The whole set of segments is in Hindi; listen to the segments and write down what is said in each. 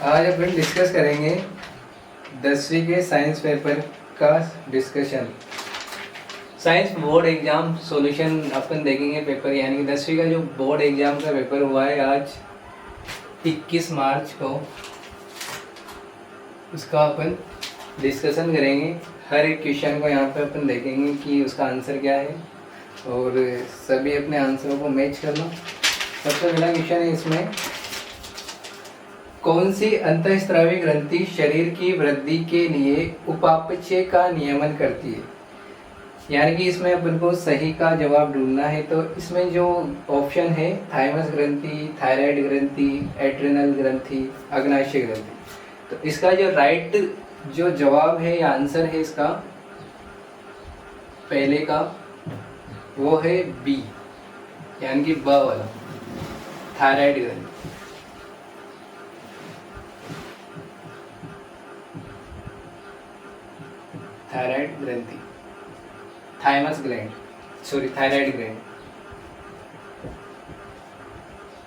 आज अपन डिस्कस करेंगे 10वीं के साइंस पेपर का discussion. Science board exam solution अपन देखेंगे पेपर, यानी कि 10वीं का जो बोर्ड एग्जाम का पेपर हुआ है आज 21 मार्च को, उसका अपन डिस्कशन करेंगे। हर एक क्वेश्चन को यहाँ पे अपन देखेंगे कि उसका आंसर क्या है और सभी अपने आंसरों को मैच करना। सबसे पहला क्वेश्चन है इसमें, कौन सी अंतःस्रावी ग्रंथि शरीर की वृद्धि के लिए उपापचय का नियमन करती है? यानी कि इसमें अपन को सही का जवाब ढूंढना है। तो इसमें जो ऑप्शन है, थाइमस ग्रंथि, थायराइड ग्रंथि, एड्रिनल ग्रंथि, अग्नाशय ग्रंथि। तो इसका जो राइट जो जवाब है या आंसर है इसका पहले का, वो है बी, यानी कि ब वाला, थायराइड ग्रंथि। थायराइड ग्रंथि, thymus gland, sorry thyroid gland,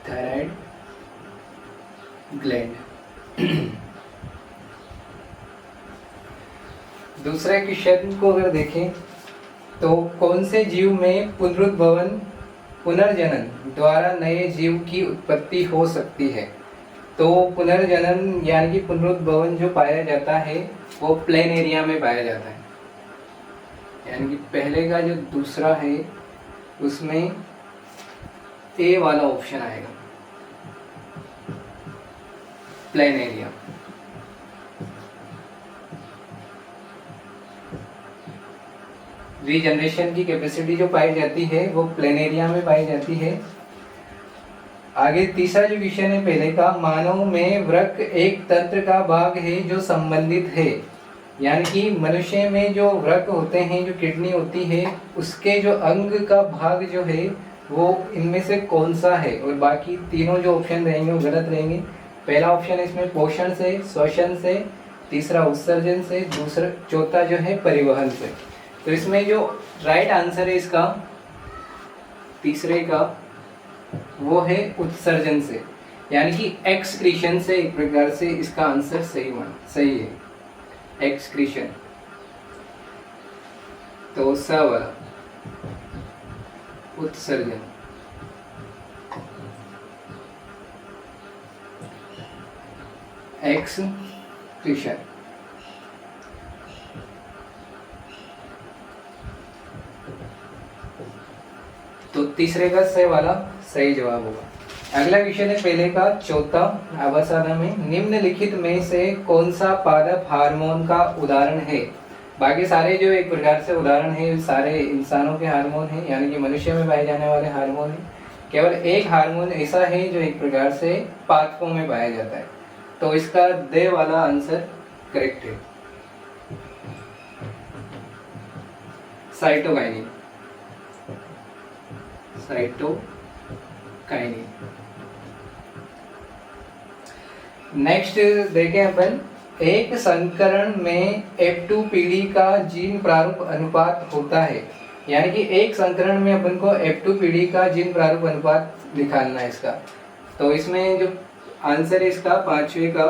thyroid gland. दूसरे क्वेश्चन को अगर देखें तो कौन से जीव में पुनरुद्भवन, पुनर्जनन द्वारा नए जीव की उत्पत्ति हो सकती है? तो पुनर्जनन यानी कि पुनरुद्भवन जो पाया जाता है वो प्लेन एरिया में पाया जाता है, यानी कि पहले का जो दूसरा है उसमें ए वाला ऑप्शन आएगा, प्लेन एरिया। रीजनरेशन की कैपेसिटी जो पाई जाती है वो प्लेन एरिया में पाई जाती है। आगे तीसरा जो क्वेश्चन है पहले का, मानव में वृक्क एक तंत्र का भाग है जो संबंधित है, यानी कि मनुष्य में जो वृक्क होते हैं, जो किडनी होती है, उसके जो अंग का भाग जो है वो इनमें से कौन सा है? और बाकी तीनों जो ऑप्शन रहेंगे वो गलत रहेंगे। पहला ऑप्शन है इसमें पोषण से, श्वसन से, तीसरा उत्सर्जन से, दूसरा चौथा जो है परिवहन से। तो इसमें जो राइट आंसर है इसका तीसरे का, वो है उत्सर्जन से, यानी कि एक्सक्रीशन से। एक प्रकार से इसका आंसर सही है, एक्सक्रीशन। तो स वाला उत्सर्जन। एक्सक्रीशन। तो तीसरे का सही वाला सही जवाब होगा। अगला क्वेश्चन है पहले का चौथा, अवसाना में निम्नलिखित में से कौन सा पादप हार्मोन का उदाहरण है? बाकी सारे जो एक प्रकार से उदाहरण है सारे इंसानों के हार्मोन हैं, यानी कि मनुष्य में पाए जाने वाले हार्मोन हैं। केवल एक हार्मोन ऐसा है जो एक प्रकार से पादपों में पाया जाता है। तो इसका दे वाला आंसर करेक्ट है, साइटोकाइनिन। साइटोकाइनिन। नेक्स्ट देखें अपन, एक संकरण में F2 पीढ़ी का जीन प्रारूप अनुपात होता है, यानी कि एक संकरण में अपन को F2 पीढ़ी का जीन प्रारूप अनुपात दिखाना है इसका। तो इसमें जो आंसर है इसका पांचवे का,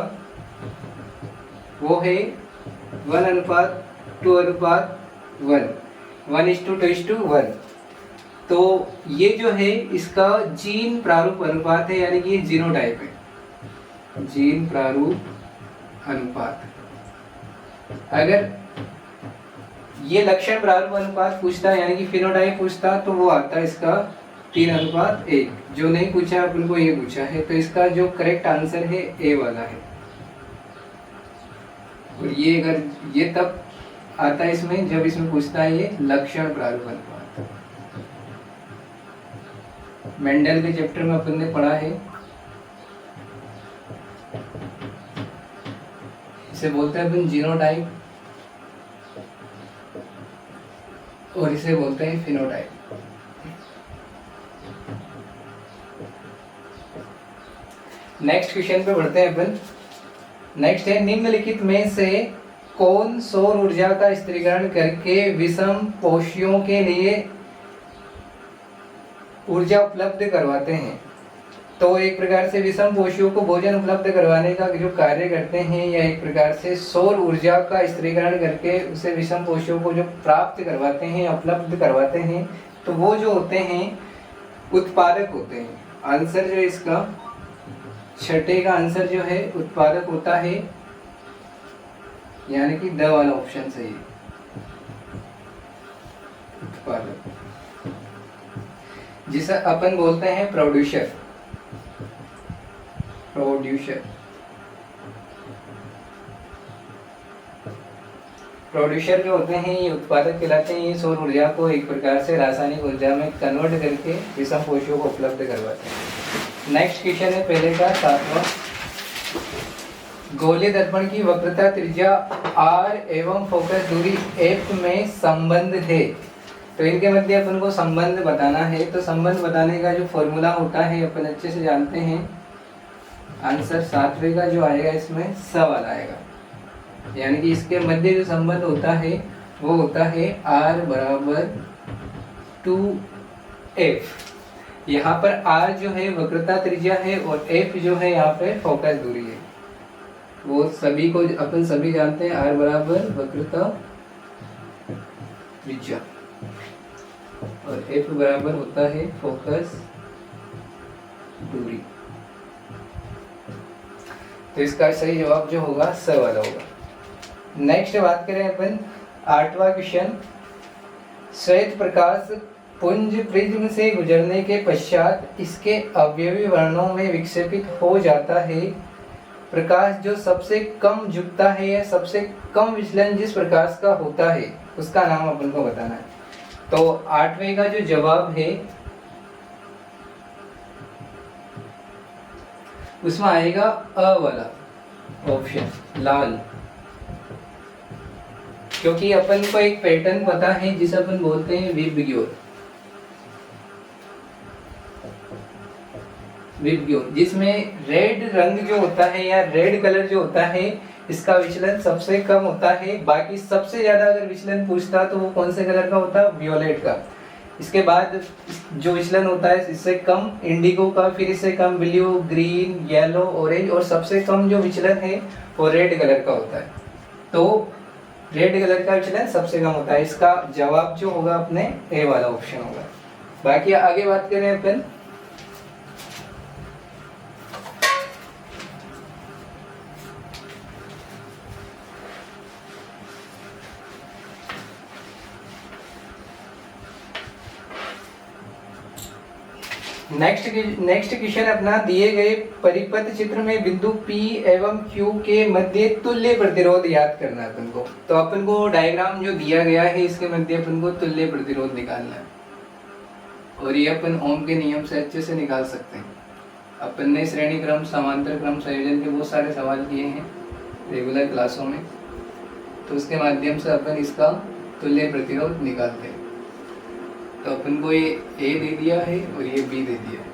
वो है 1:2:1, 1:2:1। तो ये जो है इसका जीन प्रारूप अनुपात है, यानी कि ये जीनोटाइप है, जीन प्रारूप अनुपात। अगर ये लक्षण प्रारूप अनुपात पूछता है, यानी कि फिनोटाइप पूछता, तो वो आता है इसका 3:1। जो नहीं पूछा अपन को ये पूछा है, तो इसका जो करेक्ट आंसर है ए वाला है। और ये अगर ये तब आता है इसमें जब इसमें पूछता है ये लक्षण प्रारूप अनुपात। मेंडल के चैप्टर में अपन ने पढ़ा है, इसे बोलते हैं अपन जीनोटाइप और इसे बोलते हैं फिनोटाइप। नेक्स्ट क्वेश्चन पे बढ़ते हैं अपन। नेक्स्ट है, निम्नलिखित में से कौन सौर ऊर्जा का स्थिरीकरण करके विषम पोषियों के लिए ऊर्जा उपलब्ध करवाते हैं? तो एक प्रकार से विषम पोषियों को भोजन उपलब्ध करवाने का जो कार्य करते हैं, या एक प्रकार से सौर ऊर्जा का स्थिरीकरण करके उसे विषम पोषियों को जो प्राप्त करवाते हैं, उपलब्ध करवाते हैं, तो वो जो होते हैं उत्पादक होते हैं। आंसर जो इसका छठे का आंसर जो है उत्पादक होता है, यानी कि द वाला ऑप्शन सही है, उत्पादक, जिसे अपन बोलते हैं प्रोड्यूसर। प्रोड्यूसर जो होते हैं ये उत्पादक कहलाते हैं। ये सौर ऊर्जा को एक प्रकार से रासायनिक ऊर्जा में कन्वर्ट करके विषम पोषियों को उपलब्ध करवाते हैं। नेक्स्ट क्वेश्चन है पहले का 7वां। गोलीय दर्पण की वक्रता त्रिज्या r एवं फोकस दूरी f में संबंध है। तो इनके मध्य अपन को संबंध बताना है। तो संबंध बताने का जो फॉर्मूला होता है अपन अच्छे से जानते हैं। आंसर 7वें का जो आएगा इसमें स वाला आएगा, यानी कि इसके मध्य जो संबंध होता है वो होता है r बराबर 2f। यहाँ पर r जो है वक्रता त्रिज्या है और f जो है यहाँ पे फोकस दूरी है। वो सभी को अपन सभी जानते हैं, r बराबर वक्रता त्रिज्या और f बराबर होता है फोकस दूरी। तो इसका सही जवाब जो होगा स वाला होगा। नेक्स्ट बात करें अपन 8वां क्वेश्चन। श्वेत प्रकाश पुंज प्रिज्म से गुजरने के पश्चात इसके अवयवी वर्णों में विक्षेपित हो जाता है। प्रकाश जो सबसे कम झुकता है या सबसे कम विचलन जिस प्रकाश का होता है उसका नाम अपन को बताना है। तो 8वें का जो जवाब है उसमें आएगा अ वाला ऑप्शन, लाल। क्योंकि अपन को एक पैटर्न पता है जिसे अपन बोलते हैं विबग्योर, जिसमें रेड रंग जो होता है या रेड कलर जो होता है इसका विचलन सबसे कम होता है। बाकी सबसे ज्यादा अगर विचलन पूछता तो वो कौन से कलर का होता है? वियोलेट का। इसके बाद जो विचलन होता है इससे कम इंडिगो का, फिर इससे कम ब्लू, ग्रीन, येलो, ऑरेंज, और सबसे कम जो विचलन है वो रेड कलर का होता है। तो रेड कलर का विचलन सबसे कम होता है। इसका जवाब जो होगा अपने ए वाला ऑप्शन होगा। बाकी आगे बात करें अपन नेक्स्ट क्वेश्चन अपना, दिए गए परिपथ चित्र में बिंदु P एवं Q के मध्य तुल्य प्रतिरोध याद करना है अपन को। तो अपन को डायग्राम जो दिया गया है इसके मध्य अपन को तुल्य प्रतिरोध निकालना है और ये अपन ओम के नियम से अच्छे से निकाल सकते हैं। अपन ने श्रेणी क्रम, समांतर क्रम, संयोजन के बहुत सारे सवाल किए हैं रेगुलर क्लासों में, तो उसके माध्यम से अपन इसका तुल्य प्रतिरोध निकालते हैं। तो अपन को ये A दे दिया है और ये B दे दिया है,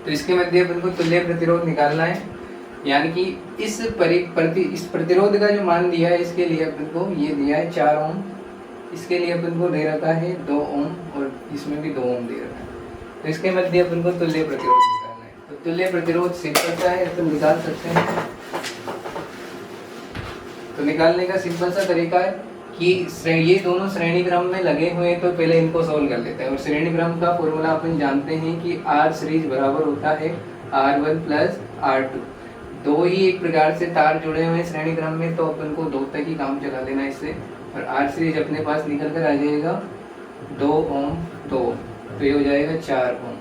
तो इसके मध्य अपन को तुल्य प्रतिरोध निकालना है। यानी कि इस प्रतिरोध का जो मान दिया है इसके लिए अपन को ये दिया है 4 ओम, इसके लिए अपन को दे रखा है 2 ओम और इसमें भी 2 ओम दे रखा है। तो इसके मध्य अपन को तुल्य प्रतिरोध निकालना है। तो तुल्य प्रतिरोध सिंपल सा है, अपन निकाल सकते हैं। तो निकालने का सिंपल सा तरीका है कि ये दोनों श्रेणी क्रम में लगे हुए हैं, तो पहले इनको सोल्व कर लेते हैं। और श्रेणी क्रम का फॉर्मूला अपन जानते हैं कि R सीरीज बराबर होता है R1 प्लस R2। दो ही एक प्रकार से तार जुड़े हुए हैं श्रेणी क्रम में, तो अपन को 2 तक ही काम चला लेना इससे। और R सीरीज अपने पास निकल कर आ जाएगा 2 ओम 2, तो ये हो जाएगा 4 ओम।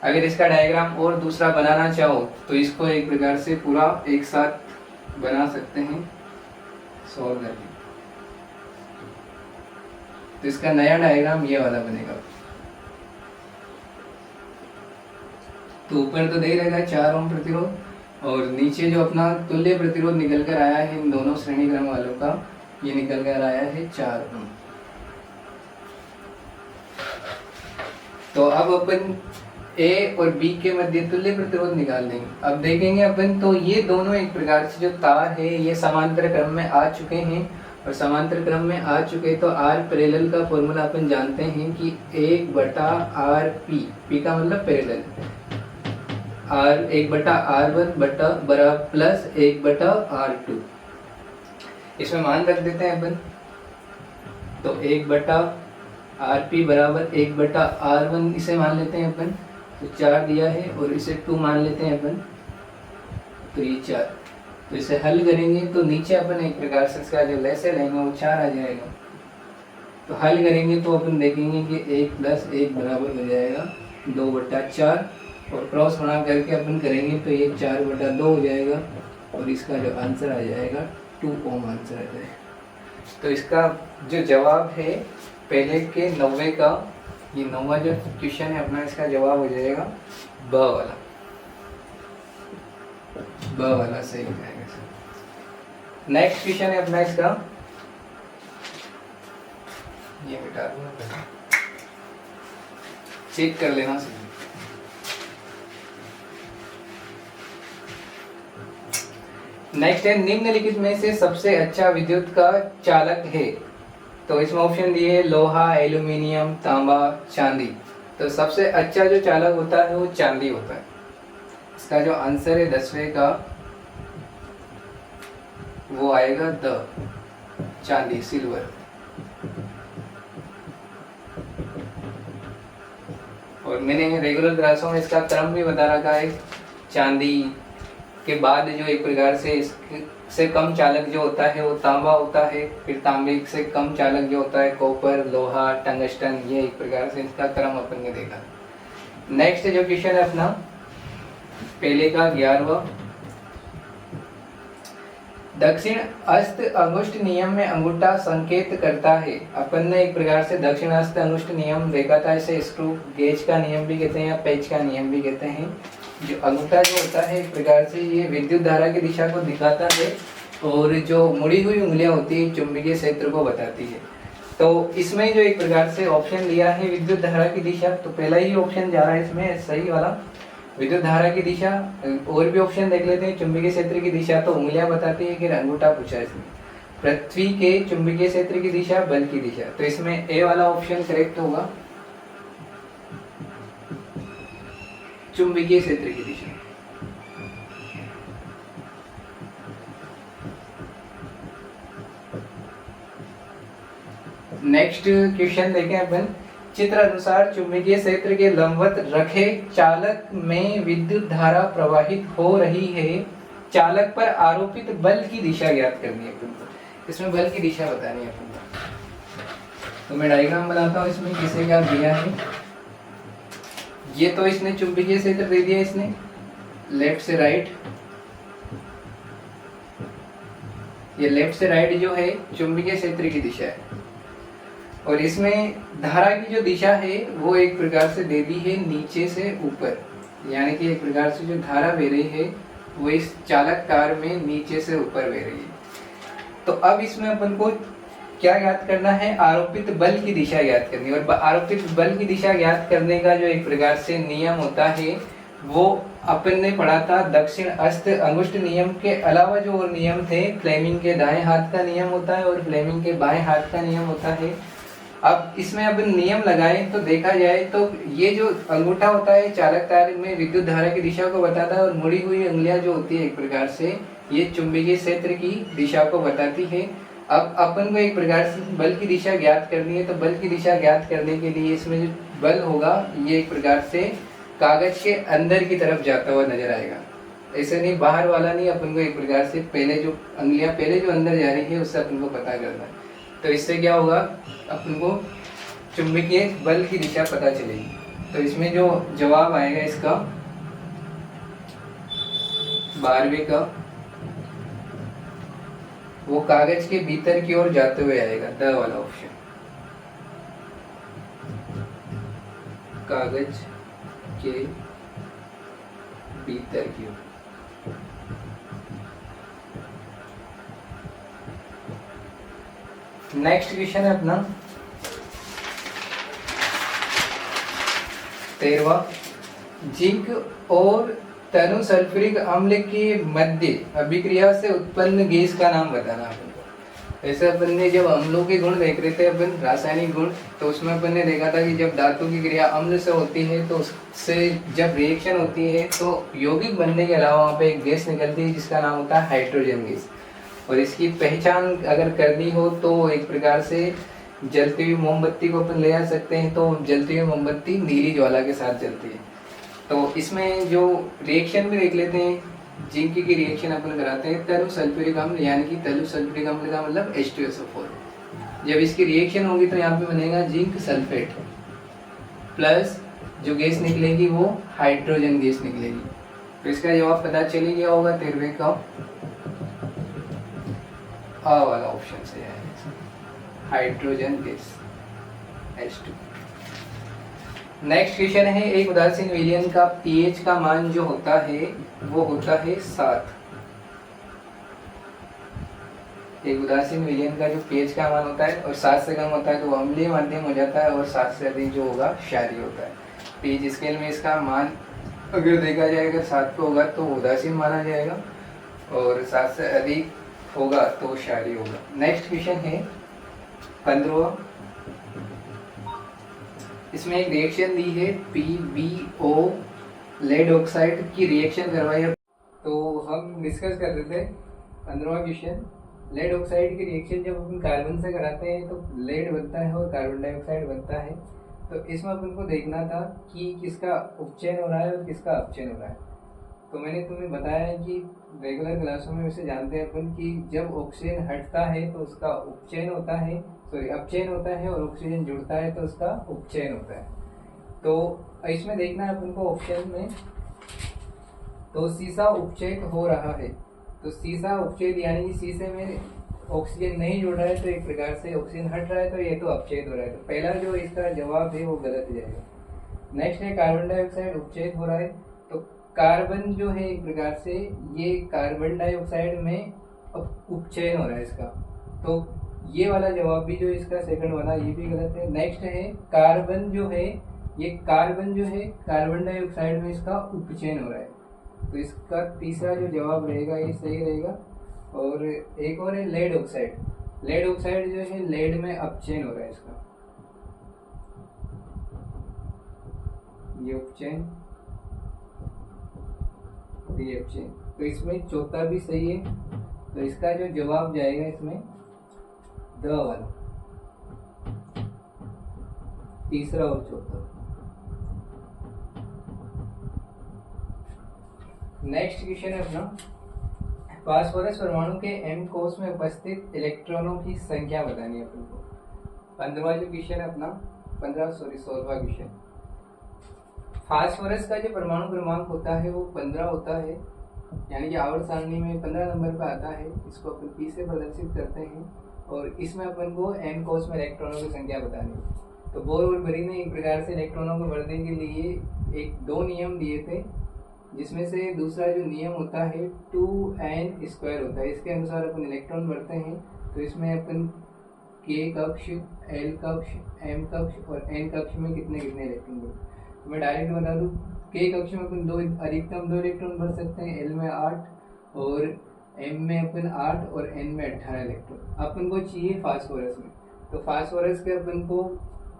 अगर इसका डायग्राम और दूसरा बनाना चाहो तो इसको एक प्रकार से पूरा एक साथ बना सकते हैं सॉल्व करके। तो इसका नया डायग्राम ये वाला बनेगा। तो ऊपर तो दे रहेगा 4 ओम प्रतिरोध और नीचे जो अपना तुल्य प्रतिरोध निकल कर आया है इन दोनों श्रेणी क्रम वालों का, ये निकल कर आया है 4 ओम। तो अब अपन A और B के मध्य तुल्य प्रतिरोध निकाल देंगे। अब देखेंगे अपन, तो ये दोनों एक प्रकार से जो तार है ये समांतर क्रम में आ चुके हैं और समांतर क्रम में आ चुके तो आर पैरेलल का फॉर्मूला अपन जानते हैं कि 1/RP, पी का मतलब पैरेलल, आर 1/R1 बटा बराबर प्लस 1/R2। इसमें मान रख देते हैं अपन, तो 1/RP बराबर 1/R1 इसे मान लेते हैं अपन, तो 4 दिया है, और इसे 2 मान लेते हैं अपन, तो ये 4। तो इसे हल करेंगे तो नीचे अपन एक प्रकार से इसका जो लेसे लेंगे वो 4 आ जाएगा। तो हल करेंगे तो अपन देखेंगे कि 1 + 1 बराबर हो जाएगा 2/4, और क्रॉस गुणा करके अपन करेंगे तो ये 4/2 हो जाएगा, और इसका जो आंसर आ जाएगा 2 ओम आंसर आ जाएगा। तो इसका जो जवाब है पहले के 90 का, ये 9वां जो क्वेश्चन है अपना, इसका जवाब हो जाएगा ब वाला, ब वाला सही हो जाएगा। नेक्स्ट क्वेश्चन है अपना इसका, ये मिटा दूंगा, चेक कर लेना सही। नेक्स्ट है, निम्नलिखित में से सबसे अच्छा विद्युत का चालक है। तो इसमें ऑप्शन दिए है लोहा, एल्यूमिनियम, तांबा, चांदी। तो सबसे अच्छा जो चालक होता है वो चांदी होता है। इसका जो आंसर है 10वें का वो आएगा द, चांदी, सिल्वर। और मैंने रेगुलर क्लासों में इसका क्रम भी बता रखा है, चांदी के बाद जो एक प्रकार से इससे कम चालक जो होता है वो तांबा होता है, फिर तांबे से कम चालक जो होता है कॉपर, लोहा, टंगस्टन, ये एक प्रकार से इसका क्रम अपन ने देखा। नेक्स्ट जो क्वेश्चन है अपना पहले का 11वां, दक्षिण हस्त अंगुष्ठ नियम में अंगूठा संकेत करता है। अपन ने एक प्रकार से दक्षिण हस्त अंगुष्ठ नियम देखा था, इसे स्क्रू गेज का नियम भी कहते हैं या पेच का नियम भी कहते हैं। जो अंगूठा जो होता है एक प्रकार से ये विद्युत धारा की दिशा को दिखाता है, और जो मुड़ी हुई उंगलियां होती है चुंबकीय क्षेत्र को बताती है। तो इसमें जो एक प्रकार से ऑप्शन लिया है विद्युत धारा की दिशा, तो पहला ही ऑप्शन जा रहा है इसमें सही वाला, विद्युत धारा की दिशा। और भी ऑप्शन देख लेते हैं, चुंबकीय क्षेत्र की दिशा तो उंगलियां बताती है, कि अंगूठा पूछा है इसमें। पृथ्वी के चुंबकीय क्षेत्र की दिशा, बल की दिशा, तो इसमें ए वाला ऑप्शन करेक्ट होगा, चुंबकीय क्षेत्र की दिशा। नेक्स्ट क्वेश्चन देखें अपन, चित्र अनुसार चुंबकीय क्षेत्र के लंबवत रखे चालक में विद्युत धारा प्रवाहित हो रही है, चालक पर आरोपित बल की दिशा ज्ञात करनी है। इसमें बल की दिशा बतानी है अपन। तो मैं डायग्राम बनाता हूँ, इसमें किसे क्या दिया है। ये तो इसने चुंबकीय क्षेत्र दे दिया, इसने लेफ्ट से राइट, ये लेफ्ट से राइट जो है चुंबकीय क्षेत्र की दिशा है, और इसमें धारा की जो दिशा है वो एक प्रकार से दे दी है नीचे से ऊपर, यानी कि एक प्रकार से जो धारा बह रही है वो इस चालक कार में नीचे से ऊपर बह रही है। तो अब इसमें अपन को क्या ज्ञात करना है, आरोपित बल की दिशा ज्ञात करनी है। और आरोपित बल की दिशा ज्ञात करने का जो एक प्रकार से नियम होता है वो अपन ने पढ़ा था दक्षिण हस्त अंगुष्ठ नियम के अलावा जो और नियम थे, फ्लेमिंग के दाएं हाथ का नियम होता है और फ्लेमिंग के बाएं हाथ का नियम होता है। अब इसमें अपन नियम लगाएं तो देखा जाए तो ये जो अंगूठा होता है चालक तार में विद्युत धारा की दिशा को बताता है, और मुड़ी हुई उंगलियां जो होती है एक प्रकार से ये चुंबकीय क्षेत्र की दिशा को बताती है। अब अपन को एक प्रकार से बल की दिशा ज्ञात करनी है, तो बल की दिशा ज्ञात करने के लिए इसमें जो बल होगा ये एक प्रकार से कागज के अंदर की तरफ जाता हुआ नजर आएगा, ऐसे नहीं बाहर वाला नहीं। अपन को एक प्रकार से पहले जो उंगलियां पहले जो अंदर जा रही है उससे अपन को पता करना है। तो इससे क्या होगा, अपन को चुंबकीय बल की दिशा पता चलेगी। तो इसमें जो जवाब आएगा इसका 12वें का वो कागज के भीतर की ओर जाते हुए आएगा, द वाला ऑप्शन, कागज के भीतर की ओर। नेक्स्ट क्वेश्चन है अपना 13वां, जिंक और तनु सल्फ्यूरिक अम्ल के मध्य अभिक्रिया से उत्पन्न गैस का नाम बताना है। ऐसे अपन ने जब अम्लों के गुण देख रहे थे अपन रासायनिक गुण, तो उसमें अपन ने देखा था कि जब धातु की क्रिया अम्ल से होती है तो उससे जब रिएक्शन होती है तो यौगिक बनने के अलावा वहाँ पे एक गैस निकलती है जिसका नाम होता है हाइड्रोजन गैस। और इसकी पहचान अगर करनी हो तो एक प्रकार से जलती हुई मोमबत्ती को अपन ले आ सकते हैं, तो जलती हुई मोमबत्ती नीली ज्वाला के साथ जलती है। तो इसमें जो रिएक्शन भी देख लेते हैं, जिंक की रिएक्शन अपन कराते हैं तलु सल्फ्यूरिक अम्ल, यानी कि तलु सल्फ्यूरिक अम्ल का मतलब H2SO4। जब इसकी रिएक्शन होगी तो यहाँ पे बनेगा जिंक सल्फेट प्लस जो गैस निकलेगी वो हाइड्रोजन गैस निकलेगी। तो इसका जवाब पता चली गया होगा 13वें का आ वाला ऑप्शन से है, hydrogen gas H2। Next question है, एक उदासीन विलयन का पीएच का मान जो होता है वो होता है 7। एक उदासीन विलयन का जो पीएच का मान होता है और 7 से कम होता है तो वो अम्लीय माध्यम हो जाता है, और 7 से अधिक जो होगा क्षारीय होता है। पीएच स्केल में इसका मान अगर देखा जाएगा 7 पे होगा तो उदासीन माना जाएगा, और 7 से अधिक होगा तो क्षारीय होगा। नेक्स्ट क्वेश्चन है 15। इसमें एक रिएक्शन दी है PbO लेड ऑक्साइड की रिएक्शन करवाई है। तो हम डिस्कस कर रहे थे 15वां क्वेश्चन, लेड ऑक्साइड की रिएक्शन जब अपन कार्बन से कराते हैं तो लेड बनता है और कार्बन डाइऑक्साइड बनता है। तो इसमें अपन को देखना था कि किसका उपचयन हो रहा है और किसका अपचयन हो रहा है। तो मैंने तुम्हें बताया है कि रेगुलर क्लासों में वैसे जानते हैं अपन कि जब ऑक्सीजन हटता है तो उसका उपचयन होता है, अपचयन होता है, और ऑक्सीजन जुड़ता है तो उसका उपचयन होता है। तो इसमें देखना है अपन को ऑप्शन में, तो सीसा उपचयित हो रहा है, तो सीसा उपचयित यानी कि सीसे में ऑक्सीजन नहीं जुड़ रहा है तो एक प्रकार से ऑक्सीजन हट रहा है तो ये तो अपचयित हो रहा है। तो पहला जो इसका जवाब है वो गलत जाएगा। नेक्स्ट है कार्बन डाइऑक्साइड उपचयित हो रहा है, तो कार्बन जो है एक प्रकार से ये कार्बन डाइऑक्साइड में उपचयन हो रहा है इसका, तो ये वाला जवाब भी जो इसका सेकंड वाला ये भी गलत है। नेक्स्ट है कार्बन जो है ये कार्बन जो है कार्बन डाइऑक्साइड में इसका उपचयन हो रहा है, तो इसका तीसरा जो जवाब रहेगा ये सही रहेगा। और एक और है लेड ऑक्साइड, लेड ऑक्साइड जो है लेड में अपचयन हो रहा है इसका, ये उपचयन ये अपचयन, तो इसमें चौथा भी सही है। तो इसका जो जवाब जाएगा इसमें द वाला, तीसरा और चौथा। नेक्स्ट क्वेश्चन है अपना, फास्फोरस परमाणु के m कोष में उपस्थित इलेक्ट्रॉनों की संख्या बतानी है अपन को। 15वां जो क्वेश्चन है अपना 16वां क्वेश्चन, फास्फोरस का जो परमाणु क्रमांक होता है वो 15 होता है, यानी कि आवर्त सारणी में 15 नंबर पर आता है। इसको अपन P से प्रदर्शित करते हैं और इसमें अपन को m कोष में इलेक्ट्रॉनों की संख्या बतानी है। तो बोर और बरी ने एक प्रकार से इलेक्ट्रॉनों को भरने के लिए दो नियम दिए थे, जिसमें से दूसरा जो नियम होता है 2n स्क्वायर होता है, इसके अनुसार अपन इलेक्ट्रॉन भरते हैं। तो इसमें अपन k कक्ष, l कक्ष, m कक्ष और n कक्ष में कितने कितने इलेक्ट्रॉन भरते हैं। तो मैं डायरेक्ट बता दूं, k कक्ष में अपन अधिकतम 2 इलेक्ट्रॉन भर सकते हैं, l में 8 और m में अपन 8 और n में 18 इलेक्ट्रॉन अपन को चाहिए फास्फोरस में। तो फास्फोरस के अपन को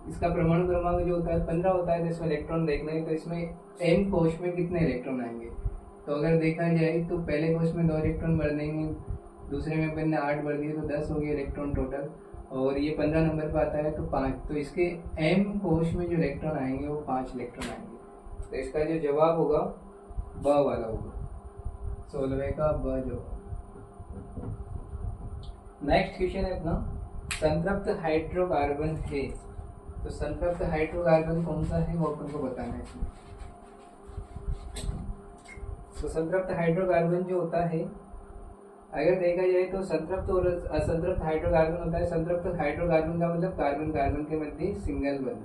इसका परमाणु क्रमांक जो होता है 15 होता है, तो इसमें इलेक्ट्रॉन देखना है। तो इसमें m कोश में कितने इलेक्ट्रॉन आएंगे, तो अगर देखा जाए तो पहले कोश में 2 इलेक्ट्रॉन भर देंगे, दूसरे में अपन ने 8 भर दिए तो 10 हो गए इलेक्ट्रॉन टोटल, और ये 15 नंबर पर आता है तो 5। तो इसके m कोश में जो इलेक्ट्रॉन आएंगे वो 5 इलेक्ट्रॉन आएंगे। तो इसका जो जवाब होगा ब वाला होगा, 16वें का ब जवाब। नेक्स्ट क्वेश्चन है अपना, संतृप्त हाइड्रोकार्बन है, तो संतृप्त हाइड्रोकार्बन कौन सा है वो अपन को बताना है इसमें। तो संतृप्त हाइड्रोकार्बन जो होता है, अगर देखा जाए तो संतृप्त और असंतृप्त हाइड्रोकार्बन होता है। संतृप्त हाइड्रोकार्बन का मतलब कार्बन कार्बन के मध्य सिंगल बंध,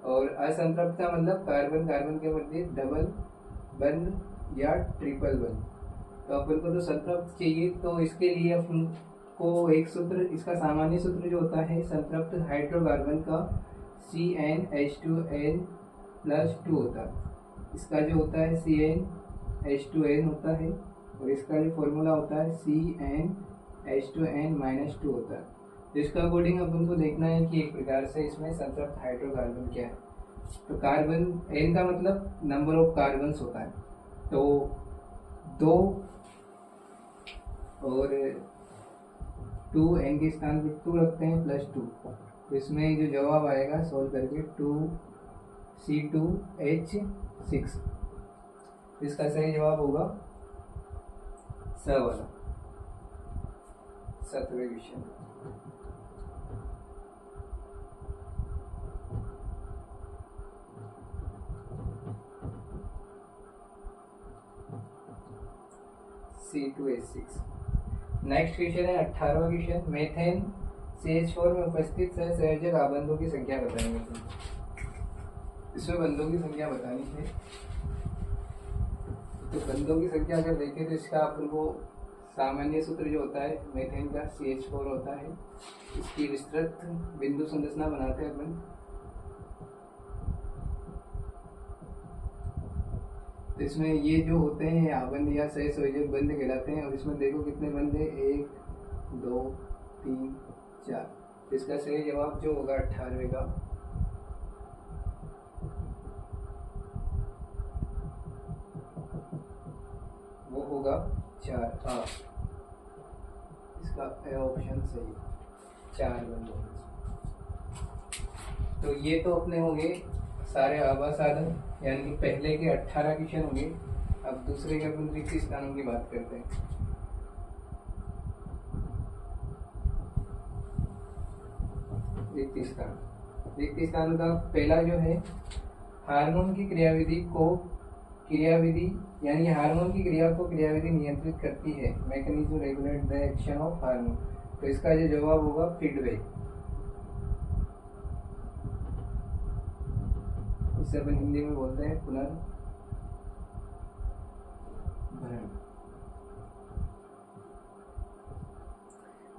और असंतृप्त का मतलब कार्बन कार्बन के मध्य डबल बंध या ट्रिपल बंध। तो अपन को तो संतृप्त चाहिए, तो इसके लिए अपन को एक सूत्र, इसका सामान्य सूत्र जो होता है संतृप्त हाइड्रोकार्बन का CnH2n+2 होता है। इसका जो होता है CnH2n होता है, और इसका जो फॉर्मूला होता है CnH2n H2N-2 होता है। जिसका अकॉर्डिंग अपन को देखना है कि एक प्रकार से इसमें संतृप्त हाइड्रोकार्बन क्या है। तो कार्बन N का मतलब नंबर ऑफ कार्बन्स होता है, तो 2 और 2 N के स्थान पर 2 रखते हैं +2, तो इसमें जो जवाब आएगा सोल्व करके 2C2H6। इसका सही जवाब होगा स वाला, 7वें क्वेश्चन। C2H6। नेक्स्ट क्वेश्चन है 18वां क्वेश्चन। मेथेन CH4 में उपस्थित सहसंयोजक आबंधों की संख्या बताएंगे। इसमें बंधों की संख्या बतानी है। तो बंधों की संख्या अगर देखें तो इसका अपन को सामान्य सूत्र जो होता है मेथेन का CH4 होता है, इसकी विस्तृत बिंदु संरचना बनाते हैं अपन। तो इसमें ये जो होते हैं आबंध या सहसंयोजक बंध कहलाते हैं। और इसमें देखो कितने बंध है, 1 2 3 4। तो इसका सही जवाब जो होगा 18वें का वो होगा 4। इसका ए ऑप्शन सही, 4 बंद होंगे। तो ये तो अपने होंगे सारे आवास साधन, यानी कि पहले के 18 क्वेश्चन होंगे। अब दूसरे के अपन रिक्त स्थानों की बात करते हैं। रिक्त स्थान का पहला जो है हार्मोन की क्रियाविधि यानी हार्मोन की क्रिया को क्रियाविधि नियंत्रित करती है। Mechanism regulate the action of hormone. तो इसका जो जवाब होगा फीडबैक। इसे अपन हिंदी में बोलते हैं पुनर्भरण।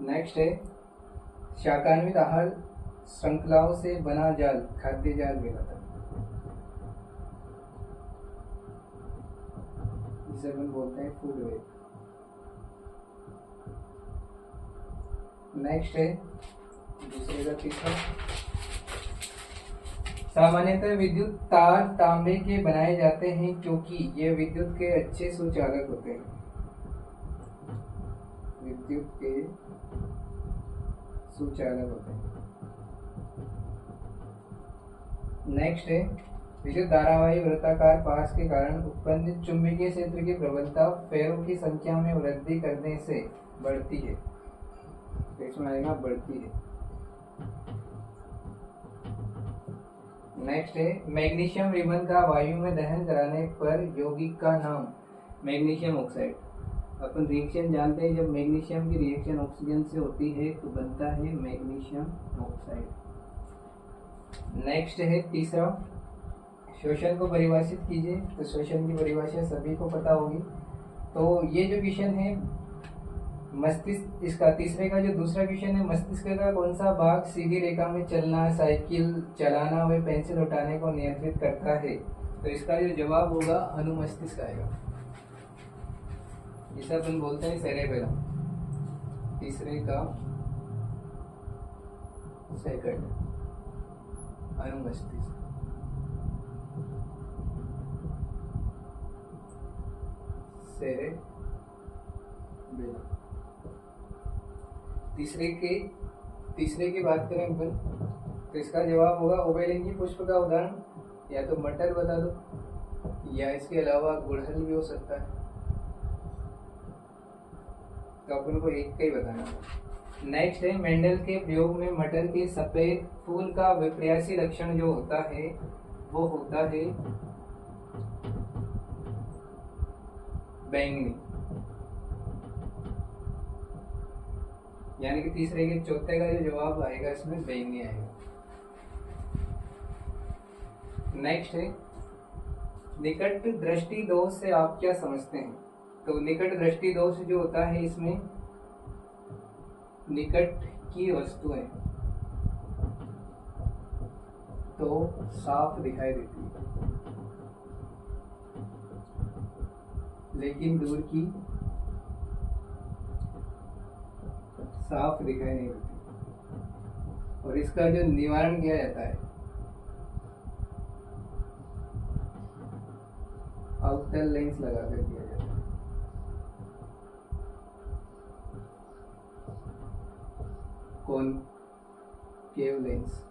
नेक्स्ट है शाकान्वित आहार श्रृंखलाओं से बना जाल खाद्य जाल कहलाता है। इसे अपन बोलते हैं फूड वेब। नेक्स्ट है दूसरे का तीसरा। सामान्यतः विद्युत तार तांबे के बनाए जाते हैं क्योंकि ये विद्युत के अच्छे सुचालक होते हैं। विद्युत के सुचालक होते हैं। नेक्स्ट है विद्युत धारावाही वृत्ताकार पास के कारण उत्पन्न चुंबकीय क्षेत्र की प्रबलता फेरों की संख्या में वृद्धि करने से बढ़ती है। इसमें आएगा बढ़ती है। नेक्स्ट है मैग्नीशियम रिबन का वायु में दहन कराने पर यौगिक का नाम मैग्नीशियम ऑक्साइड। अपन रिएक्शन जानते हैं, जब मैग्नीशियम की रिएक्शन ऑक्सीजन से होती है तो बनता है मैग्नीशियम ऑक्साइड। नेक्स्ट है तीसरा, शोषण को परिभाषित कीजिए। तो शोषण की परिभाषा सभी को पता होगी। तो ये जो क्वेश्चन है मस्तिष्क, इसका तीसरे का जो दूसरा क्वेश्चन है मस्तिष्क का कौन सा भाग सीधी रेखा में चलना, साइकिल चलाना व पेंसिल उठाने को नियंत्रित करता है। तो इसका जो जवाब होगा अनुमस्तिष्क आएगा। इसे अपन बोलते हैं सेरेबेलम। तीसरे का सेकंड अनुमस्तिष्क। सेरेबेलम। तीसरे की बात करें अपन तो इसका जवाब होगा उभयलिंगी पुष्प का उदाहरण या तो मटर बता दो या इसके अलावा गुड़हल भी हो सकता है। तो अपन को एक का ही बताना होगा। नेक्स्ट है मेंडल के प्रयोग में मटर के सफेद फूल का विपर्यासी लक्षण जो होता है वो होता है बैंगनी, यानी कि तीसरे के चौथे का जो जवाब आएगा इसमें बैंगनी आएगा। नेक्स्ट है निकट दृष्टि दोष से आप क्या समझते हैं। तो निकट दृष्टि दोष जो होता है इसमें निकट की वस्तुएं तो साफ दिखाई देती है लेकिन दूर की साफ दिखाई नहीं देती, और इसका जो निवारण किया जाता है अवतल लेंस लगाकर किया जाता है। Concave lens.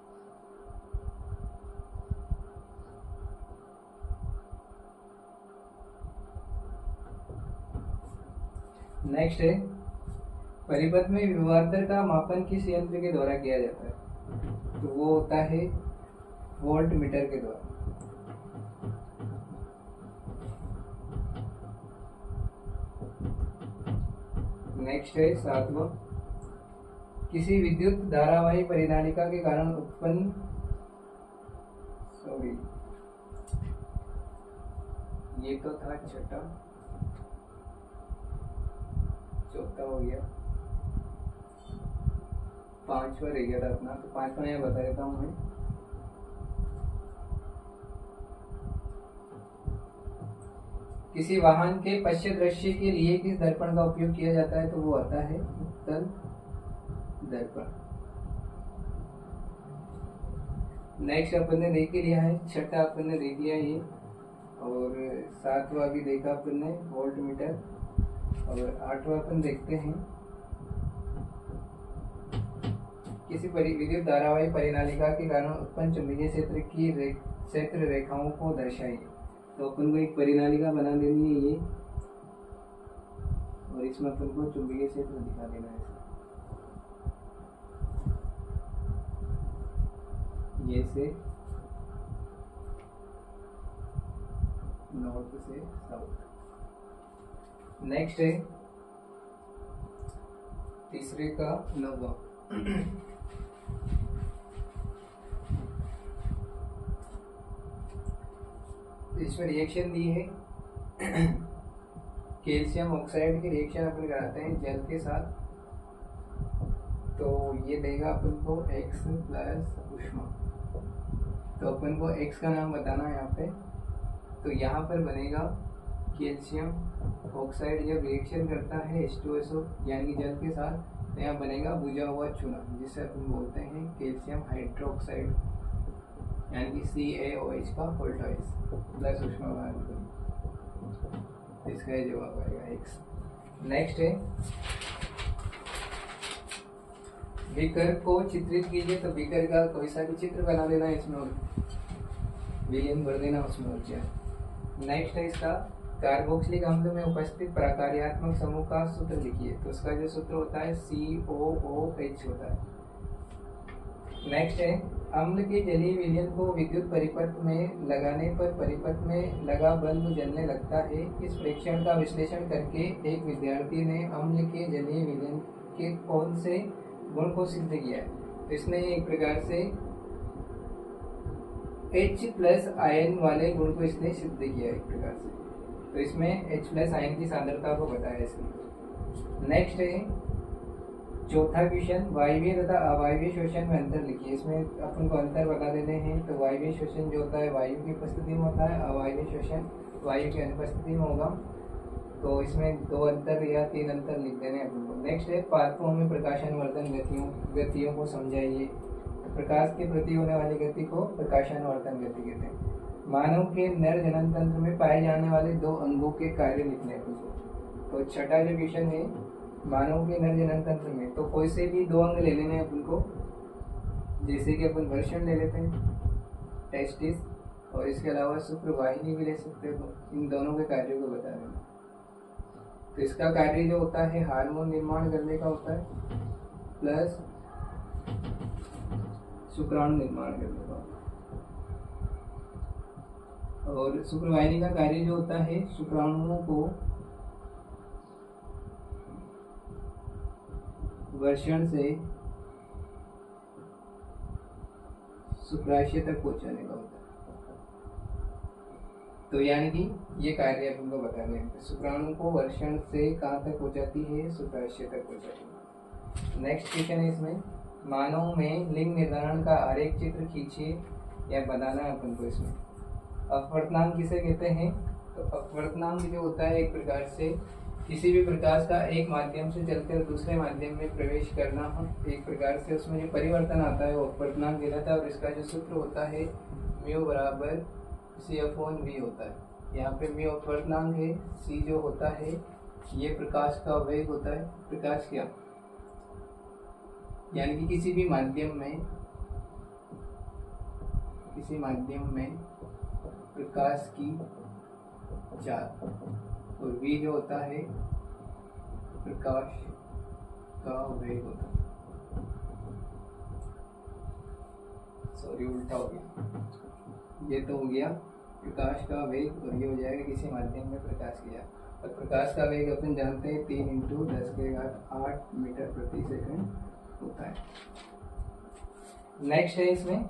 नेक्स्ट है परिपथ में विभवांतर का मापन किस यंत्र के द्वारा किया जाता है? तो वो होता है वोल्ट मीटर के द्वारा। नेक्स्ट है 7वां, किसी विद्युत धारावाही परिनालिका के कारण उत्पन्न ये तो था छठा, चौथा हो गया, 5वां रह गया था अपना, तो 5वां यहाँ बता देता हूँ मैं। किसी वाहन के पश्च दृश्य के लिए किस दर्पण का उपयोग किया जाता है? तो वो आता है उत्तल दर्पण। नेक्स्ट अपन ने देख लिया है, छठा अपन ने देख लिया ये, और 7वां भी देखा अपन ने वोल्ट मीटर, और 8वां अपन देखते हैं किसी विद्युत धारावाही परिनालिका के कारण उत्पन्न चुंबकीय क्षेत्र की क्षेत्र रेखाओं को दर्शाइए। तो अपन को एक परिनालिका बना देनी है ये, और इसमें अपन को चुंबकीय क्षेत्र दिखा देना है ये से नॉर्थ से साउथ। नेक्स्ट है तीसरे का 9वां, इसमें रिएक्शन दी है कैल्शियम ऑक्साइड की रिएक्शन अपन कराते हैं जल के साथ, तो ये देगा अपन को X प्लस ऊष्मा। तो अपन को X का नाम बताना है यहाँ पे, तो यहाँ पर बनेगा कैल्शियम ऑक्साइड जब रिएक्शन करता है H2SO यानी जल के साथ, तो यहाँ बनेगा बुझा हुआ चूना, जिसे अपन बोलते हैं कैल्शियम हाइड्रोक्साइड यानी कि CaOH का वोल्टाइज प्लस ऊष्मा वाहन। इसका जवाब आएगा X। नेक्स्ट है बीकर को चित्रित कीजिए, तो बीकर का कोई सा भी चित्र बना देना है इसमें, विलियम भर देना उसमें ऊर्जा। नेक्स्ट है इसका कार्बोक्सिलिक अम्ल में उपस्थित प्रकार्यात्मक समूह का सूत्र लिखिए, तो उसका जो सूत्र होता है COOH होता है। नेक्स्ट है अम्ल के जलीय विलयन को विद्युत परिपथ में लगाने पर परिपथ में लगा बल्ब जलने लगता है। इस प्रेक्षण का विश्लेषण करके एक विद्यार्थी ने अम्ल के जलीय विलयन के कौन से गुण को सिद्ध किया है? तो इसने एक प्रकार से H प्लस आयन वाले गुण को इसने सिद्ध किया एक प्रकार से, तो इसमें H प्लस आयन की सांद्रता को बताया इसने। नेक्स्ट है चौथा क्वेश्चन, वायवीय तथा अवायवीय शोषण में अंतर लिखिए। इसमें अपन को अंतर बता देते हैं, तो वायवीय शोषण जो होता है वायु की उपस्थिति में होता है, अवायवीय शोषण वायु की अनुपस्थिति में होगा। तो इसमें 2 अंतर या 3 अंतर लिख देने हैं अपन को। नेक्स्ट है पादपों में प्रकाशन वर्धन गतियों को समझाइए। तो प्रकाश के प्रति होने वाली गति को प्रकाशन वर्धन गति कहते हैं। मानव के नर जनन तंत्र में पाए जाने वाले 2 अंगों के कार्य लिखने हैं। तो छठा जो क्वेश्चन है मानव के नर जनन तंत्र में, तो कोई से भी 2 अंग ले लेने हैं अपन को, जैसे कि अपन वर्षण ले लेते हैं टेस्टिस, और इसके अलावा शुक्रवाहिनी भी ले सकते हो। इन दोनों के कार्यों को बता देना। तो इसका कार्य जो होता है हार्मोन निर्माण करने का होता है, प्लस शुक्राणु निर्माण करने का होता है। और शुक्रवाहिनी का कार्य जो होता है शुक्राणुओं को वर्षण से शुक्राशय तक पहुंचाने का होता है। तो यानी कि ये कार्य अपन को बता दें, शुक्राणु को वर्षण से कहाँ तक पहुंचाती है? शुक्राशय तक पहुंचाती है। नेक्स्ट क्वेश्चन है इसमें, मानव में लिंग निर्धारण का आरेख चित्र खींचिए या बनाना है अपन को। इसमें अपवर्तनांक किसे कहते हैं? तो अपवर्तनांक जो होता है एक प्रकार से किसी भी प्रकाश का एक माध्यम से चलकर दूसरे माध्यम में प्रवेश करना हो, एक प्रकार से उसमें जो परिवर्तन आता है वो अपवर्तनांक कहलाता है, और इसका जो सूत्र होता है म्यू बराबर सी अपॉन वी होता है। यहाँ पे म्यू अपवर्तनांक है, सी जो होता है ये प्रकाश का वेग होता है, प्रकाश क्या, यानी कि किसी भी माध्यम में प्रकाश की चाल, और v जो होता है प्रकाश का वेग होता है। सॉरी उल्टा हो गया, ये तो हो गया प्रकाश का वेग, और ये हो जाएगा किसी माध्यम में प्रकाश की चाल। और प्रकाश का वेग अपन जानते हैं 3 × 10⁸ मीटर प्रति सेकंड होता है। नेक्स्ट है इसमें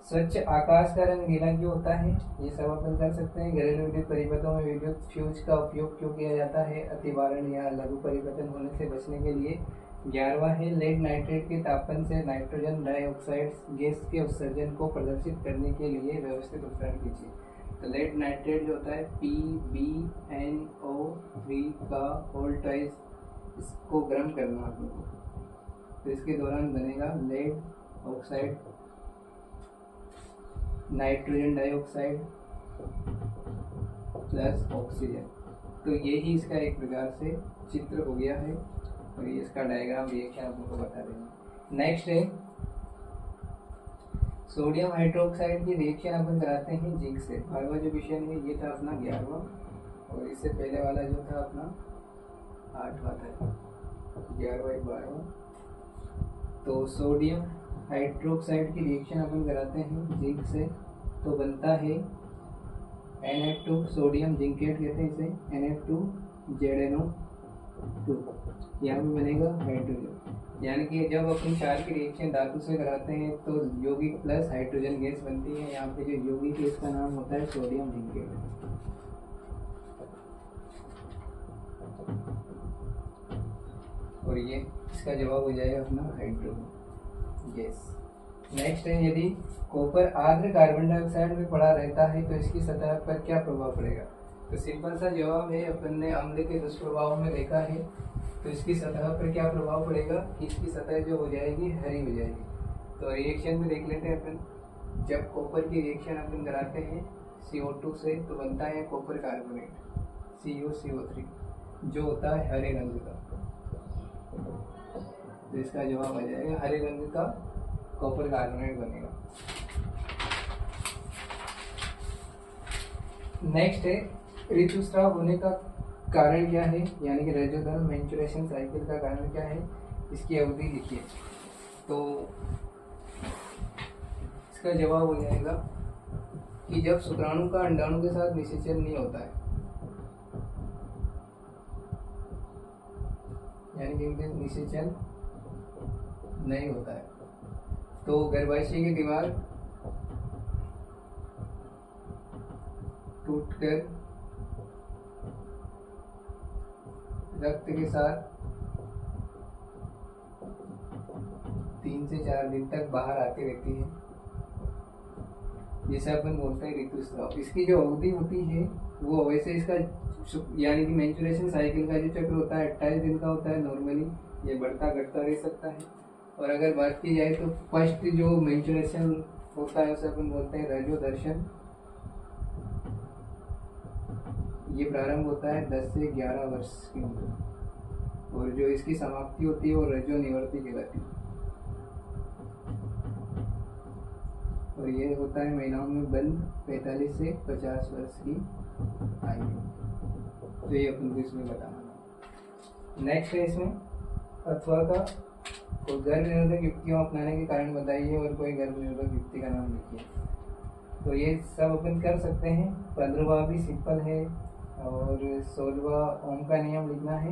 स्वच्छ आकाश का रंग नीला क्यों होता है, ये सब अपन कर सकते हैं। घरेलू विद्युत परिपथों में विद्युत फ्यूज का उपयोग क्यों किया जाता है, अतिभारण या लघु परिवर्तन होने से बचने के लिए। 11वां है लेड नाइट्रेट के तापन से नाइट्रोजन डाइऑक्साइड गैस के उत्सर्जन को प्रदर्शित करने के लिए व्यवस्थित उपकरण कीजिए। तो लेड नाइट्रेट जो होता है PbNO3 का वोल्टाइज, इसको गर्म करना आपको, तो इसके दौरान बनेगा lead oxide, nitrogen dioxide plus oxygen. तो यही इसका एक प्रकार से चित्र हो गया है, और ये इसका डायग्राम रिएक्शन आप लोगों को बता देंगे। नेक्स्ट है सोडियम हाइड्रोक्साइड की रिएक्शन अपन कराते हैं जिंक से। 12वां जो विषय है ये था अपना 11वां, और इससे पहले वाला जो था अपना 8वां था, 11वां 12वां। तो सोडियम हाइड्रोक्साइड की रिएक्शन अपन कराते हैं जिंक से, तो बनता है Na2, सोडियम जिंकेट कहते हैं इसे, Na2ZNO2, यहाँ पे बनेगा हाइड्रोजन। यानी कि जब अपन क्षार की रिएक्शन धातु से कराते हैं तो यौगिक प्लस हाइड्रोजन गैस बनती है। यहाँ पे जो यौगिक है इसका नाम होता है सोडियम जिंकेट। और ये इसका जवाब हो जाएगा अपना हाइड्रोजन गैस। नेक्स्ट है यदि कॉपर आर्द्र कार्बन डाइऑक्साइड में पड़ा रहता है तो इसकी सतह पर क्या प्रभाव पड़ेगा। तो सिंपल सा जवाब है, अपन ने अम्ल के दुष्प्रभाव में देखा है, तो इसकी सतह पर क्या प्रभाव पड़ेगा कि इसकी सतह जो हो जाएगी हरी हो जाएगी। तो रिएक्शन में देख लेते हैं अपन, जब कॉपर की रिएक्शन अपन कराते हैं CO2 से तो बनता है कॉपर कार्बोनेट CuCO3 जो होता है हरे रंग का। तो इसका जवाब आ जाएगा हरे रंग का कॉपर कार्बोनेट बनेगा। नेक्स्ट है ऋतुस्राव होने का कारण क्या है, यानी कि रेजोधर्म मेंस्ट्रुएशन साइकिल का कारण क्या है, इसकी अवधि लिखिए। तो इसका जवाब हो जाएगा कि जब शुक्राणु का अंडाणु के साथ निषेचन नहीं होता है, यानी कि निषेचन नहीं होता है, तो गर्भाशय की दीवार टूटकर रक्त के साथ 3 से 4 दिन तक बाहर आती रहती है, जिसे अपन बोलते हैं ऋतुस्राव। इसकी जो अवधि होती है वो वैसे इसका यानी कि मेंस्ट्रुएशन साइकिल का जो चक्र होता है 28 दिन का होता है नॉर्मली, ये बढ़ता घटता रह सकता है। और अगर बात की जाए तो फर्स्ट जो मेंस्ट्रुएशन होता है उसे अपन बोलते हैं रजोदर्शन। ये प्रारंभ होता है 10 से 11 वर्ष की उम्र, और जो इसकी समाप्ति होती है वो रजो निवृत्ति कहलाती है। और ये होता है महिलाओं में बंद 45 से 50 वर्ष की आयु। तो ये अपन को इसमें बताना। नेक्स्ट है इसमें अथवा का कोई गर्भ निरोधक युक्तियों अपनाने के कारण बताइए, और कोई गर्भ निरोधक युक्ति का नाम लिखिए। तो ये सब अपन कर सकते हैं। 15वां भी सिंपल है, और 16वां ओम का नियम लिखना है।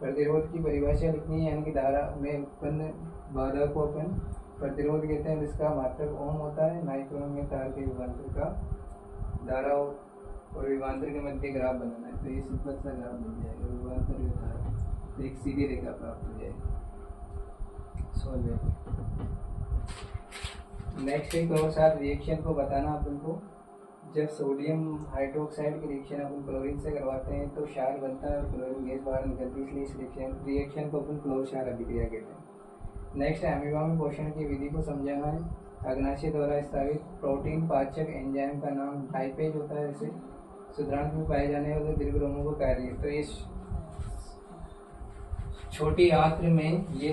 प्रतिरोध की परिभाषा लिखनी है, यानी कि धारा में उत्पन्न बाधा को अपन प्रतिरोध कहते हैं, जिसका मात्रक ओम होता है। माइक्रोन में तार के विभवांतर का धारा और विभवांतर के मध्य ग्राफ बनाना है। तो ये सिंपल सा ग्राफ बन जाएगा, विभवांतर और धारा, तो एक सीधी रेखा प्राप्त हो जाएगी। नेक्स्ट एक और साथ रिएक्शन को बताना अपन को। जब सोडियम हाइड्रोक्साइड की रिएक्शन अपन क्लोरीन से करवाते हैं तो क्षार बनता है और क्लोरीन गैस बाहर निकलती है, इसलिए इस रिएक्शन को अपन क्लोर क्षार अभिक्रिया कहते हैं। नेक्स्ट है अमीबा में पोषण की विधि को समझाना है। अग्नाशय द्वारा स्रावित प्रोटीन पाचक एंजाइम का नाम लाइपेज होता है। इसे शुद्रांश में पाए जाने वाले दीर्घरोमों को कार्य, तो ये छोटी आंत्र में ये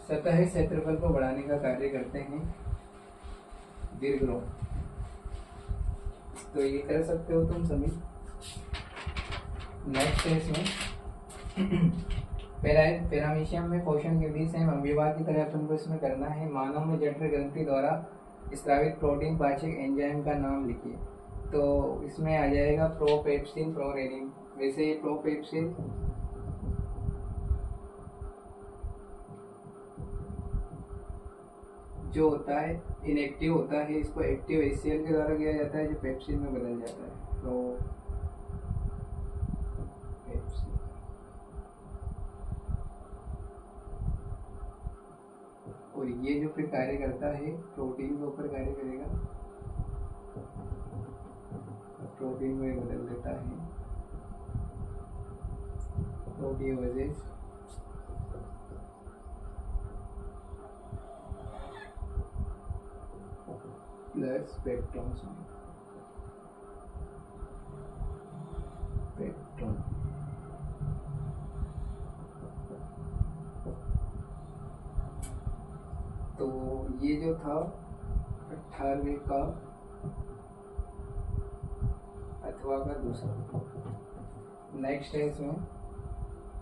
सतह क्षेत्रफल को बढ़ाने का कार्य करते हैं दीर्घरोम। तो ये कर सकते हो तुम सभी। नेक्स्ट है इसमें पैरामीशियम में पोषण के बीच से अमीबा की तरह तुमको इसमें करना है। मानव में जठर ग्रंथि द्वारा स्रावित प्रोटीन पाचक एंजाइम का नाम लिखिए। तो इसमें आ जाएगा प्रोपेप्सिन, प्रोरेनिन। वैसे प्रोपेप्सिन जो होता है इनएक्टिव होता है, इसको एक्टिव HCl के द्वारा किया जाता है जो पेप्सिन में बदल जाता है। तो और ये जो फिर कार्य करता है प्रोटीन के ऊपर कार्य करेगा, प्रोटीन को बदल देता है प्रोटीओजेज प्लस पेप्टोन। तो ये जो था 18वें का अथवा का दूसरा। नेक्स्ट है इसमें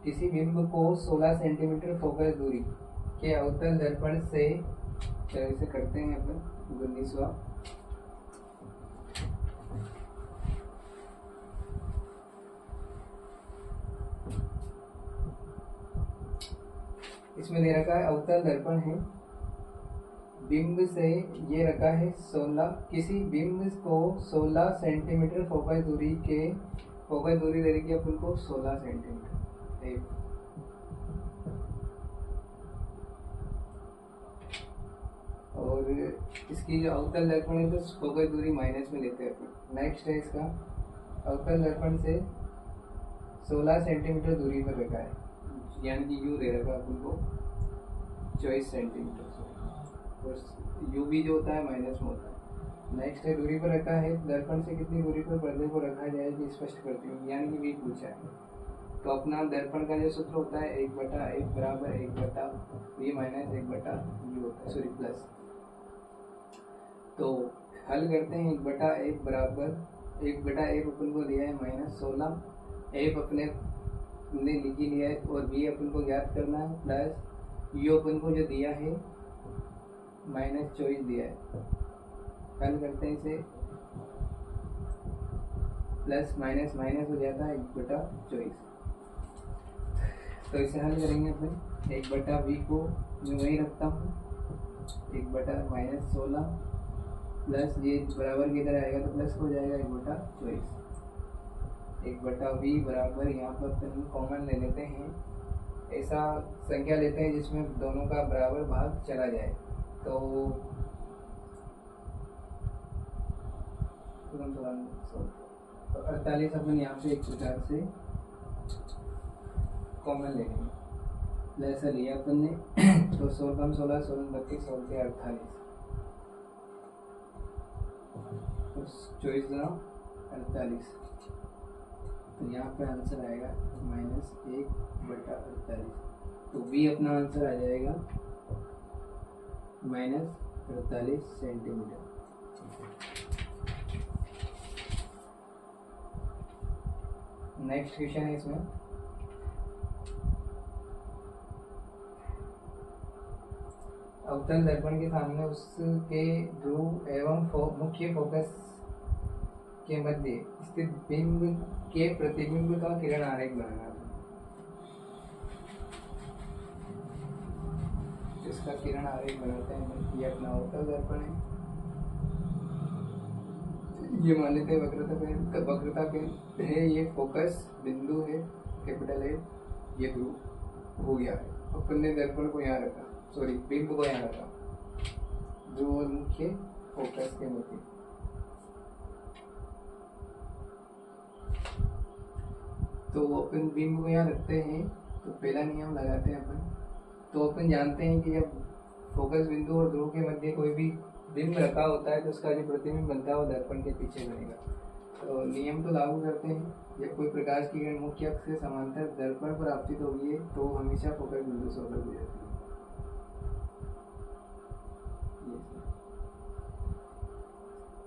किसी बिंब को 16 सेंटीमीटर फोकस दूरी के अवतल दर्पण से, इसे करते हैं अपन 19वां। इसमें दे रखा है अवतल दर्पण है, बिंब से ये रखा है 16, किसी बिंब को 16 सेंटीमीटर फोकस दूरी के, फोकस दूरी दे रखी है अपन को 16 सेंटीमीटर। और इसकी जो अवतल दर्पण है तो फोकस दूरी माइनस में लेते हैं अपन। नेक्स्ट है इसका अवतल दर्पण से 16 सेंटीमीटर दूरी पर रखा है, यानी कि यू दे रखा है अपन को 24 सेंटीमीटर से, और यू भी जो होता है माइनस में होता है। नेक्स्ट है दूरी पर रखा है, दर्पण से कितनी दूरी पर पर्दे को रखा जाएगी स्पष्ट करती हूँ, यानी कि वी पूछा है। तो अपना दर्पण का जो सूत्र होता है 1/1 बराबर 1/v माइनस 1/u होता है, सॉरी प्लस। तो हल करते हैं 1/1 बराबर 1/1 अपन को दिया है -16, f अपने ने लिखी लिया है और v अपन को ज्ञात करना है, प्लस u अपन को जो दिया है -24 दिया है। हल करते हैं इसे, प्लस माइनस माइनस हो जाता है 1/24। तो इसे हल करेंगे अपन 1/v को मैं वही रखता हूँ 1/-16 प्लस ये बराबर की तरह आएगा तो प्लस हो जाएगा 1/24। 1/v बराबर यहाँ पर अपन कॉमन ले लेते हैं, ऐसा संख्या लेते हैं जिसमें दोनों का बराबर भाग चला जाए। तो 48 अपन यहाँ पे एक प्रकार से कॉमन ले लेंगे, प्लस लिया अपन ने तो 16 कम 16 16 32 16 से 48, 24 48। तो यहाँ पे आंसर आएगा -1/48। तो v अपना आंसर आ जाएगा -48 सेंटीमीटर। नेक्स्ट क्वेश्चन है इसमें अवतल दर्पण के सामने उसके ध्रुव एवं मुख्य फोकस के मध्य स्थित बिंब के प्रतिबिंब का किरण आरेख बनाना। इसका किरण आरेख बनाते हैं। ये अपना अवतल दर्पण है, ये मान लेते हैं वक्रता के है, ये फोकस बिंदु है कैपिटल है, ये ध्रुव हो गया है। अपन ने दर्पण को यहाँ रखा, सॉरी बिंब को यहाँ रखा, ध्रुव और मुख्य फोकस के मध्य। तो अपन बिंब को यहाँ रखते हैं, तो पहला नियम लगाते हैं अपन। तो अपन जानते हैं कि जब फोकस बिंदु और ध्रुव के मध्य कोई भी बिंब रखा होता है तो उसका जो प्रतिबिंब बनता है वो दर्पण के पीछे बनेगा। तो नियम तो लागू करते हैं, जब कोई प्रकाश की किरण मुख्य अक्ष से समांतर दर्पण पर आपतित होगी है तो हमेशा फोकस बिंदु से अलग हो जाती है।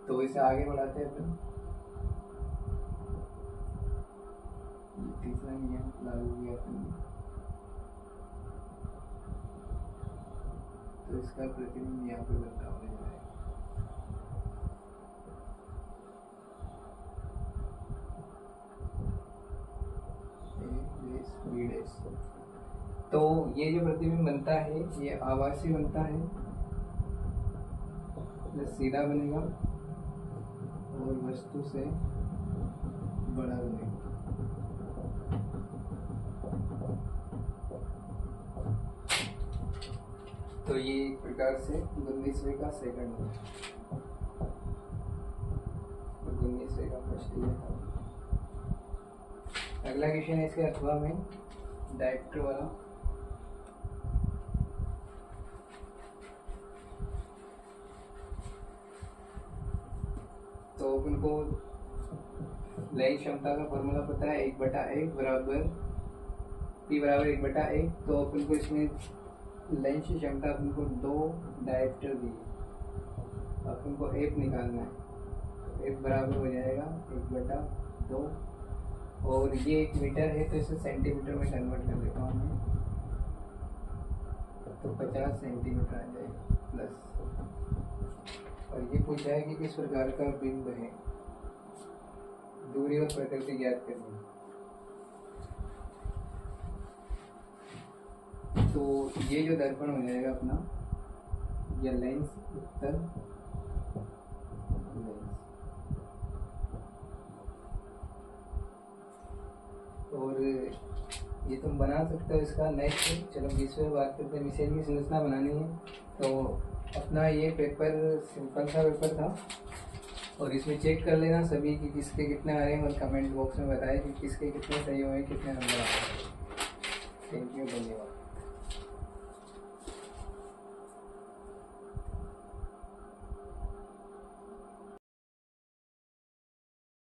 तो इसे आगे बढ़ाते हैं अपन। तीसरा नियम लागू किया अपन, तो इसका प्रतिबिंब यहाँ पे बनता होने जा रहा है। तो ये जो प्रतिबिंब बनता है ये आभासी बनता है, सीधा बनेगा और वस्तु से बड़ा बनेगा। तो ये एक प्रकार से 19वें का सेकंड है, 19वें का फर्स्ट ईयर था। अगला क्वेश्चन है इसके अथवा में डायरेक्टर वाला। तो अपन को लेंस क्षमता का फॉर्मूला पता है, 1/1 बराबर P बराबर 1/1। तो अपन को इसमें लेंस की क्षमता अपन को 2 डायरेक्टर दी, अपन को एफ निकालना है। एफ बराबर हो जाएगा 1/2, और ये 1 मीटर है तो इसे सेंटीमीटर में कन्वर्ट कर देता हूँ मैं, तो 50 सेंटीमीटर आ जाएगा प्लस। और ये पूछा है कि किस प्रकार का बिंब है, दूरी और प्रकृति ज्ञात करनी। तो ये जो दर्पण हो जाएगा अपना, ये लेंस उत्तर लेंस, और ये तुम बना सकते हो इसका नेक्स्ट। चलो 20वें बात करते हैं। मिसेल की संरचना बनानी है, तो अपना ये पेपर सिंपल सा पेपर था, और इसमें चेक कर लेना सभी कि किसके कितने आ रहे हैं, और कमेंट बॉक्स में बताएं कि किसके कितने सही हुए, कितने नंबर आ रहे हैं। थैंक यू, धन्यवाद।